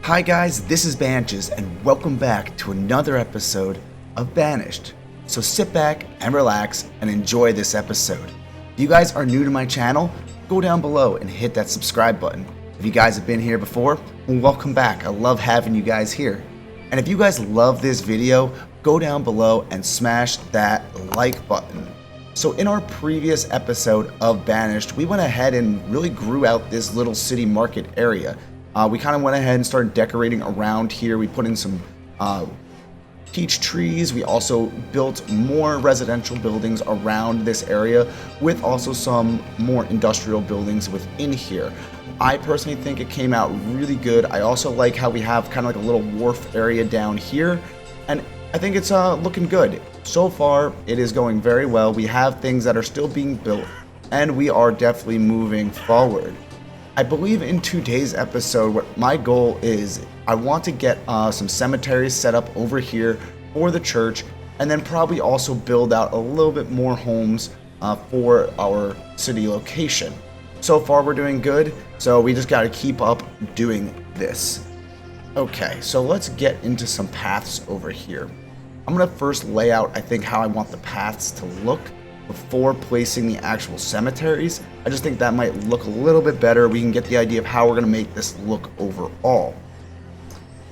Hi guys, this is Banished, and welcome back to another episode of Banished. So sit back and relax and enjoy this episode. If you guys are new to my channel, go down below and hit that subscribe button. If you guys have been here before, well, welcome back. I love having you guys here. And if you guys love this video, go down below and smash that like button. So in our previous episode of Banished, we went ahead and really grew out this little city market area. We kind of went ahead and started decorating around here. We put in some peach trees. We also built more residential buildings around this area with also some more industrial buildings within here. I personally think it came out really good. I also like how we have kind of like a little wharf area down here, and I think it's looking good. So far, it is going very well. We have things that are still being built, and we are definitely moving forward. I believe in today's episode, what my goal is, I want to get some cemeteries set up over here for the church, and then probably also build out a little bit more homes for our city location. So far, we're doing good, so we just got to keep up doing this. Okay, so let's get into some paths over here. I'm going to first lay out, I think, how I want the paths to look before placing the actual cemeteries. I just think that might look a little bit better. We can get the idea of how we're going to make this look overall.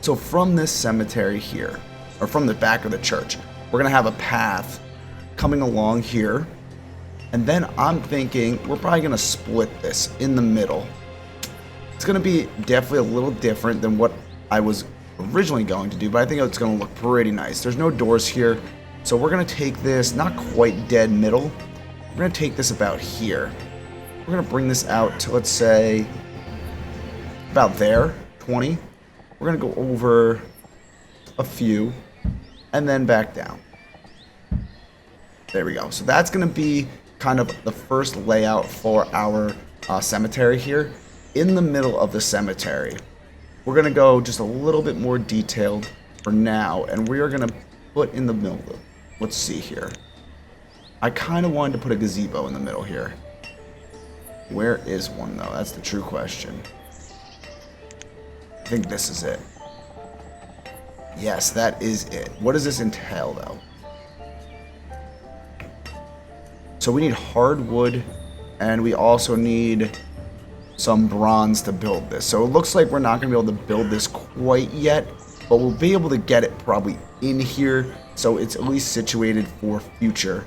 So from this cemetery here, or from the back of the church, we're going to have a path coming along here. And then I'm thinking we're probably going to split this in the middle. It's going to be definitely a little different than what I was originally going to do, but I think it's going to look pretty nice. There's no doors here. So we're going to take this, not quite dead middle, we're going to take this about here. We're going to bring this out to, let's say, about there, 20. We're going to go over a few, and then back down. There we go. So that's going to be kind of the first layout for our cemetery here. In the middle of the cemetery, we're going to go just a little bit more detailed for now, and we are going to put in the middle. Let's see here. I kind of wanted to put a gazebo in the middle here. Where is one, though? That's the true question. I think this is it. Yes, that is it. What does this entail, though? So we need hardwood, and we also need some bronze to build this. So it looks like we're not going to be able to build this quite yet, but we'll be able to get it probably in here, so it's at least situated for future.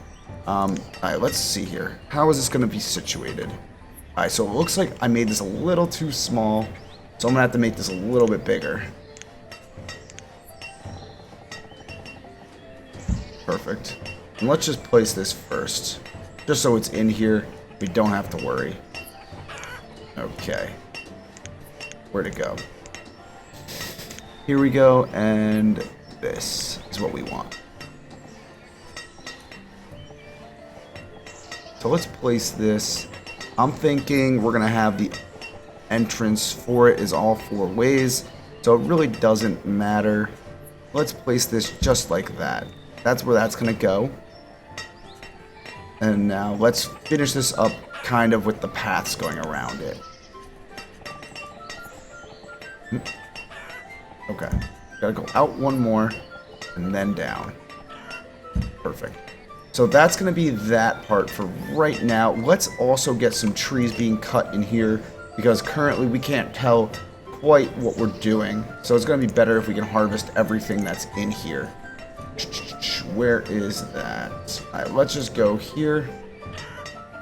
Alright, let's see here. How is this going to be situated? Alright, so it looks like I made this a little too small, so I'm going to have to make this a little bit bigger. Perfect. And let's just place this first, just so it's in here. We don't have to worry. Okay. Where'd it go? Here we go, and this is what we want. So let's place this. I'm thinking we're going to have the entrance for it is all four ways, so it really doesn't matter. Let's place this just like that. That's where that's going to go. And now let's finish this up kind of with the paths going around it. Okay, gotta go out one more and then down. Perfect. So that's gonna be that part for right now. Let's also get some trees being cut in here, because currently we can't tell quite what we're doing. So it's gonna be better if we can harvest everything that's in here. Where is that? All right, let's just go here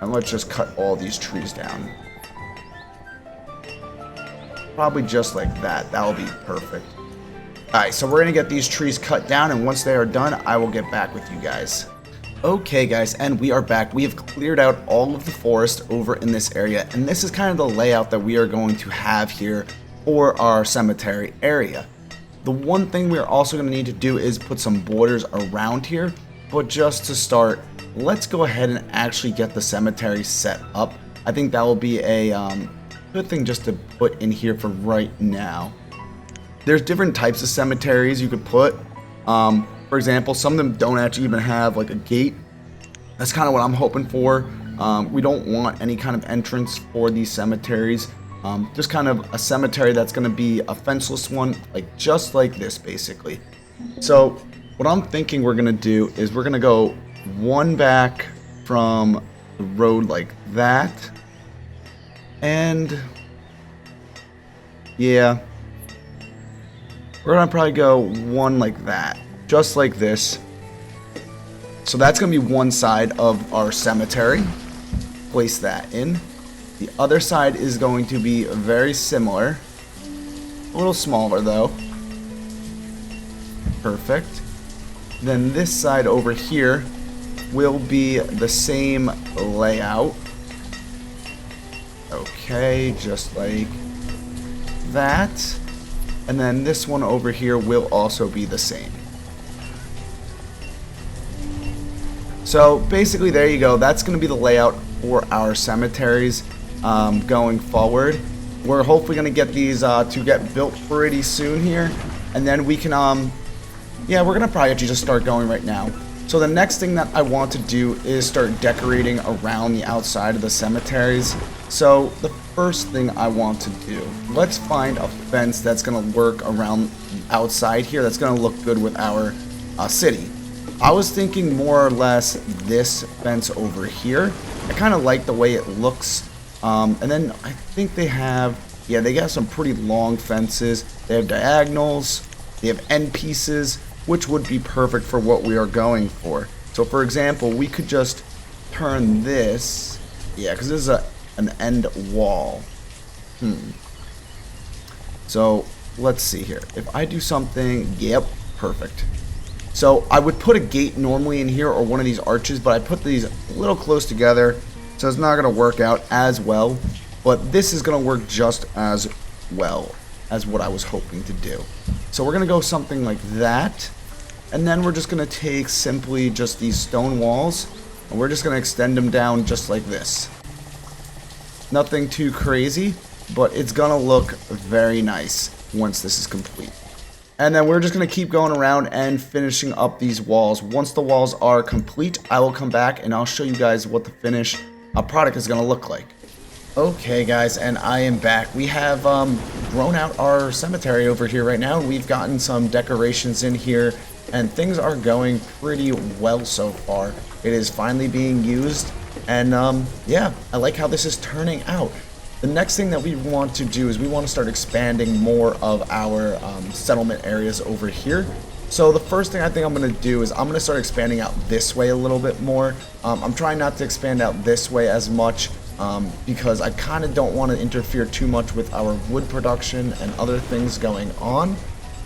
and let's just cut all these trees down. Probably just like that. That'll be perfect. Alright, so we're going to get these trees cut down, and once they are done, I will get back with you guys. Okay guys, and we are back. We have cleared out all of the forest over in this area, and this is kind of the layout that we are going to have here for our cemetery area. The one thing we're also going to need to do is put some borders around here, but just to start, let's go ahead and actually get the cemetery set up. I think that will be a good thing just to put in here for right now. There's different types of cemeteries you could put. For example, some of them don't actually even have like a gate. That's kind of what I'm hoping for. We don't want any kind of entrance for these cemeteries. Just kind of a cemetery that's going to be a fenceless one, like just like this basically. So what I'm thinking we're going to do is we're going to go one back from the road like that. And yeah, we're going to probably go one like that, just like this. So that's going to be one side of our cemetery. Place that in. The other side is going to be very similar. A little smaller though. Perfect. Then this side over here will be the same layout. Okay, just like that. And then this one over here will also be the same. So basically there you go. That's going to be the layout for our cemeteries going forward. We're hopefully going to get these to get built pretty soon here. And then we can, yeah, we're going to probably actually just start going right now. So the next thing that I want to do is start decorating around the outside of the cemeteries. So the first thing I want to do, let's find a fence that's going to work around outside here. That's going to look good with our city. I was thinking more or less this fence over here. I kind of like the way it looks. And then I think they have, yeah, they got some pretty long fences. They have diagonals, they have end pieces, which would be perfect for what we are going for. So for example, we could just turn this, yeah, because this is an end wall. So let's see here. If I do something, yep, perfect. So I would put a gate normally in here or one of these arches, but I put these a little close together, so it's not going to work out as well. But this is going to work just as well as what I was hoping to do. So we're going to go something like that. And then we're just going to take simply just these stone walls, and we're just going to extend them down just like this. Nothing too crazy, but it's going to look very nice once this is complete. And then we're just going to keep going around and finishing up these walls. Once the walls are complete, I will come back and I'll show you guys what the finished product is going to look like. Okay guys, and I am back. We have grown out our cemetery over here right now. We've gotten some decorations in here and things are going pretty well so far. It is finally being used, and yeah, I like how this is turning out. The next thing that we want to do is we want to start expanding more of our settlement areas over here. So the first thing I think I'm going to do is I'm going to start expanding out this way a little bit more. I'm trying not to expand out this way as much because I kind of don't want to interfere too much with our wood production and other things going on.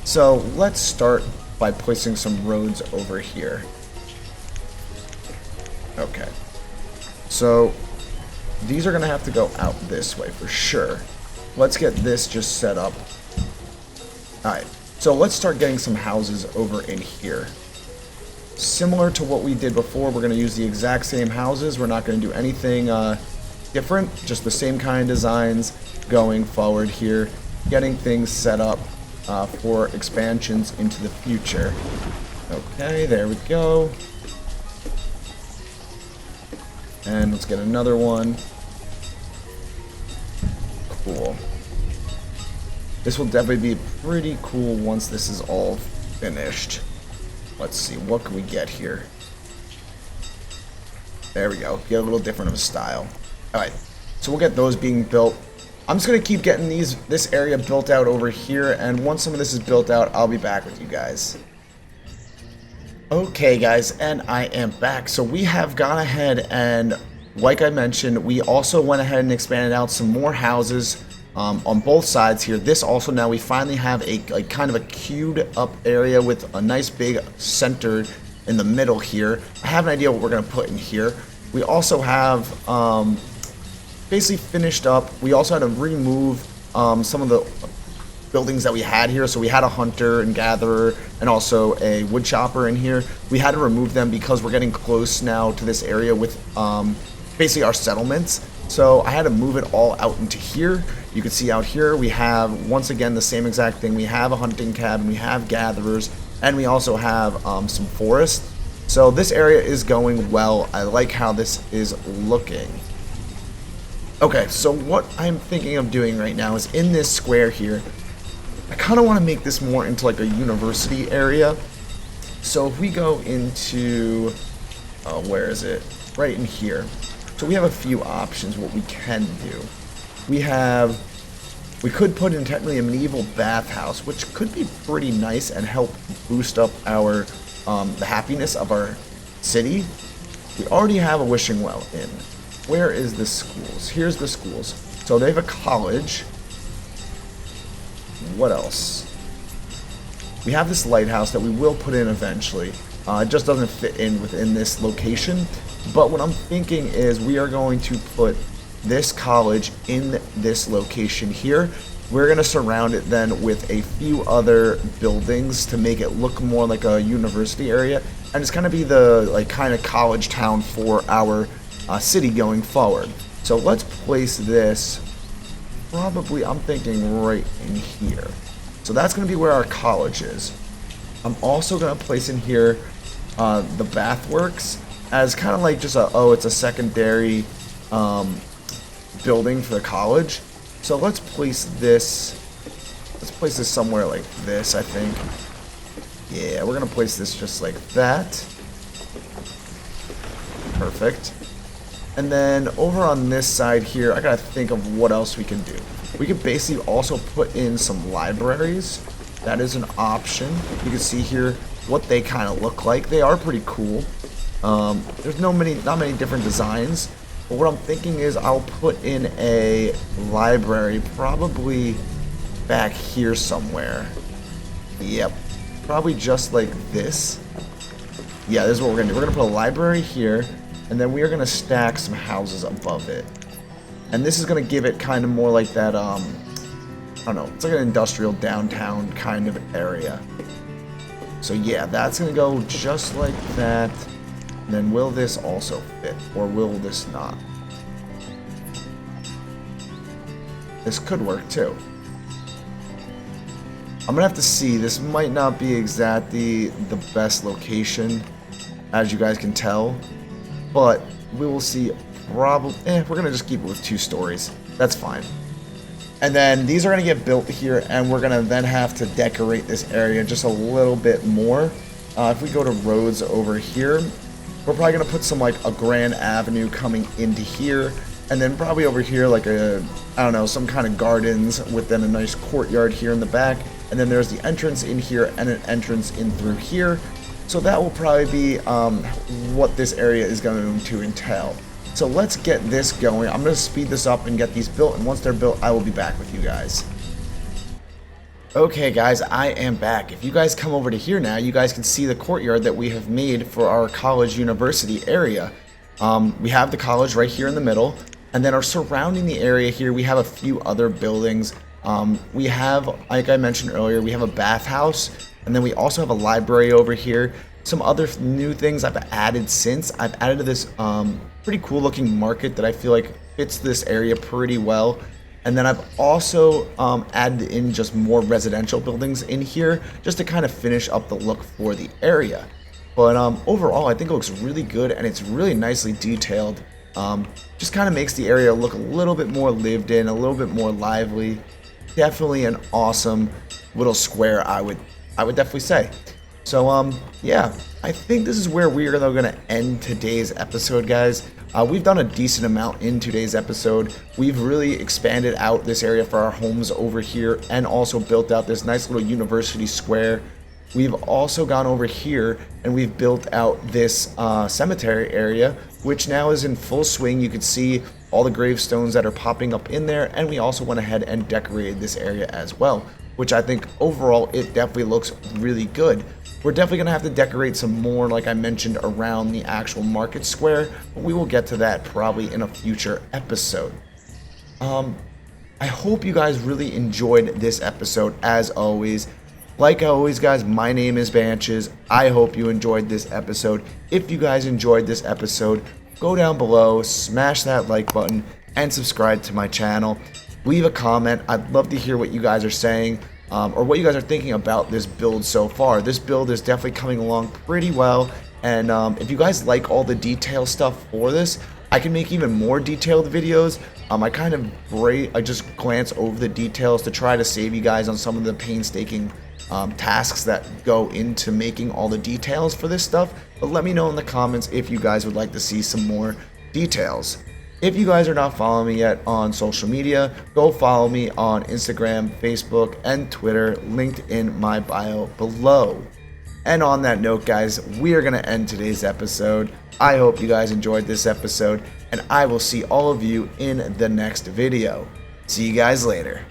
So let's start by placing some roads over here. Okay. So these are going to have to go out this way for sure. Let's get this just set up. Alright, so let's start getting some houses over in here. Similar to what we did before, we're going to use the exact same houses. We're not going to do anything different, just the same kind of designs going forward here. Getting things set up for expansions into the future. Okay, there we go. And let's get another one. Cool. This will definitely be pretty cool once this is all finished. Let's see, what can we get here? There we go. Get a little different of a style. Alright, so we'll get those being built. I'm just going to keep getting this area built out over here, and once some of this is built out, I'll be back with you guys. Okay guys, and I am back. So we have gone ahead and, like I mentioned, we also went ahead and expanded out some more houses on both sides here. This also, now we finally have a kind of a queued up area with a nice big center in the middle here. I have an idea what we're going to put in here. We also have basically finished up. We also had to remove some of the buildings that we had here. So we had a hunter and gatherer and also a wood chopper in here. We had to remove them because we're getting close now to this area with basically our settlements. So I had to move it all out into here. You can see out here we have, once again, the same exact thing. We have a hunting cabin, we have gatherers, and we also have some forest. So this area is going well. I like how this is looking. Okay, so what I'm thinking of doing right now is in this square here, I kind of want to make this more into like a university area. So if we go into, where is it? Right in here. So we have a few options what we can do. We could put in technically a medieval bathhouse, which could be pretty nice and help boost up our the happiness of our city. We already have a wishing well in. Where is the schools? Here's the schools. So they have a college. What else? We have this lighthouse that we will put in eventually. It just doesn't fit in within this location. But what I'm thinking is we are going to put this college in this location here. We're going to surround it then with a few other buildings to make it look more like a university area. And it's going to be the like kind of college town for our city going forward. So let's place this probably, I'm thinking right in here. So that's going to be where our college is. I'm also going to place in here the bathworks as kind of like just it's a secondary building for the college. So let's place this somewhere like this, I think. Yeah, we're going to place this just like that. Perfect. And then over on this side here, I got to think of what else we can do. We could basically also put in some libraries. That is an option. You can see here what they kind of look like. They are pretty cool. There's not many different designs. But what I'm thinking is I'll put in a library probably back here somewhere. Yep. Probably just like this. Yeah, this is what we're going to do. We're going to put a library here, and then we are going to stack some houses above it. And this is going to give it kind of more like that, I don't know, it's like an industrial downtown kind of area. So yeah, that's going to go just like that. And then will this also fit, or will this not? This could work too. I'm going to have to see. This might not be exactly the best location, as you guys can tell. But we will see. Probably, we're going to just keep it with 2 stories. That's fine. And then these are going to get built here, and we're going to then have to decorate this area just a little bit more. If we go to roads over here, we're probably going to put some like a grand avenue coming into here, and then probably over here like I don't know, some kind of gardens with then a nice courtyard here in the back. And then there's the entrance in here and an entrance in through here. So that will probably be what this area is going to entail. So let's get this going. I'm going to speed this up and get these built, and once they're built, I will be back with you guys. Okay guys, I am back. If you guys come over to here now, you guys can see the courtyard that we have made for our college university area. We have the college right here in the middle, and then our surrounding the area here, we have a few other buildings. We have, like I mentioned earlier, we have a bathhouse, and then we also have a library over here. Some other new things I've added since. I've added this pretty cool looking market that I feel like fits this area pretty well. And then I've also added in just more residential buildings in here just to kind of finish up the look for the area. But overall, I think it looks really good, and it's really nicely detailed. Just kind of makes the area look a little bit more lived in, a little bit more lively. Definitely an awesome little square, I would definitely say. So yeah, I think this is where we are going to end today's episode, guys. We've done a decent amount in today's episode. We've really expanded out this area for our homes over here, and also built out this nice little university square. We've also gone over here and we've built out this cemetery area, which now is in full swing. You can see all the gravestones that are popping up in there, and we also went ahead and decorated this area as well, which I think overall it definitely looks really good. We're definitely going to have to decorate some more, like I mentioned, around the actual market square, but we will get to that probably in a future episode. I hope you guys really enjoyed this episode, as always. Like always, guys, my name is Banished. I hope you enjoyed this episode. If you guys enjoyed this episode, go down below, smash that like button, and subscribe to my channel. Leave a comment. I'd love to hear what you guys are saying. Or what you guys are thinking about this build so far. This build is definitely coming along pretty well, and if you guys like all the detail stuff for this, I can make even more detailed videos. I just glance over the details to try to save you guys on some of the painstaking tasks that go into making all the details for this stuff. But let me know in the comments if you guys would like to see some more details. If you guys are not following me yet on social media, go follow me on Instagram, Facebook, and Twitter, linked in my bio below. And on that note, guys, we are going to end today's episode. I hope you guys enjoyed this episode, and I will see all of you in the next video. See you guys later.